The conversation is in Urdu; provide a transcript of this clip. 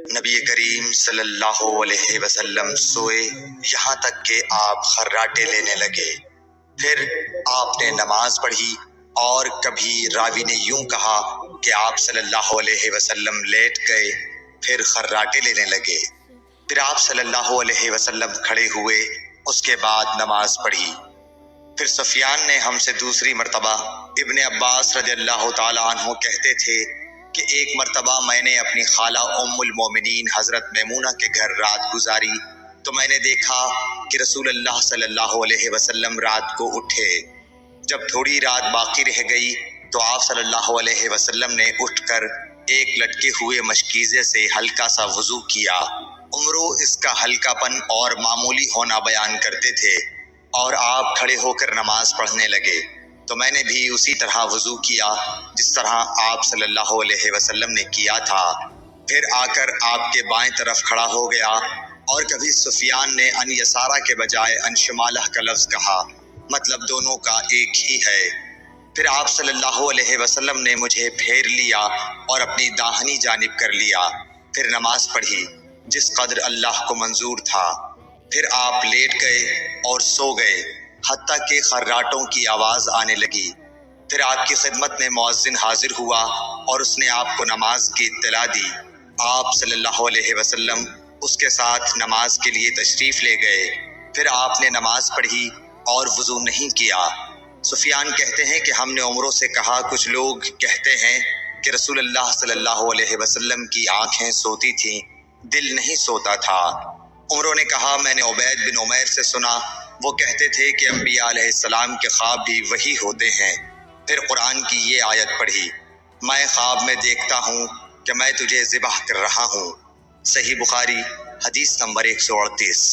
نبی کریم صلی اللہ علیہ وسلم سوئے یہاں تک کہ آپ خراٹے لینے لگے۔ پھر آپ نے نماز پڑھی اور کبھی راوی نے یوں کہا کہ آپ صلی اللہ علیہ وسلم لیٹ گئے، پھر خراٹے لینے لگے۔ پھر آپ صلی اللہ علیہ وسلم کھڑے ہوئے، اس کے بعد نماز پڑھی۔ پھر سفیان نے ہم سے دوسری مرتبہ، ابن عباس رضی اللہ تعالیٰ عنہ کہتے تھے کہ ایک مرتبہ میں نے اپنی خالہ ام المومنین حضرت میمونہ کے گھر رات گزاری تو میں نے دیکھا کہ رسول اللہ صلی اللہ علیہ وسلم رات کو اٹھے۔ جب تھوڑی رات باقی رہ گئی تو آپ صلی اللہ علیہ وسلم نے اٹھ کر ایک لٹکے ہوئے مشکیزے سے ہلکا سا وضو کیا۔ عمرو اس کا ہلکا پن اور معمولی ہونا بیان کرتے تھے، اور آپ کھڑے ہو کر نماز پڑھنے لگے تو میں نے بھی اسی طرح وضو کیا جس طرح آپ صلی اللہ علیہ وسلم نے کیا تھا۔ پھر آ کر آپ کے بائیں طرف کھڑا ہو گیا، اور کبھی سفیان نے ان یسارہ کے بجائے ان شمالہ کا لفظ کہا، مطلب دونوں کا ایک ہی ہے۔ پھر آپ صلی اللہ علیہ وسلم نے مجھے پھیر لیا اور اپنی داہنی جانب کر لیا، پھر نماز پڑھی جس قدر اللہ کو منظور تھا۔ پھر آپ لیٹ گئے اور سو گئے حتیٰ کہ خراٹوں کی آواز آنے لگی۔ پھر آپ کی خدمت میں مؤذن حاضر ہوا اور اس نے آپ کو نماز کی اطلاع دی۔ آپ صلی اللہ علیہ وسلم اس کے ساتھ نماز کے لیے تشریف لے گئے۔ پھر آپ نے نماز پڑھی اور وضو نہیں کیا۔ سفیان کہتے ہیں کہ ہم نے عمروں سے کہا، کچھ لوگ کہتے ہیں کہ رسول اللہ صلی اللہ علیہ وسلم کی آنکھیں سوتی تھیں، دل نہیں سوتا تھا۔ عمروں نے کہا، میں نے عبید بن عمیر سے سنا، وہ کہتے تھے کہ انبیاء علیہ السلام کے خواب بھی وہی ہوتے ہیں۔ پھر قرآن کی یہ آیت پڑھی، میں خواب میں دیکھتا ہوں کہ میں تجھے ذبح کر رہا ہوں۔ صحیح بخاری حدیث نمبر 138۔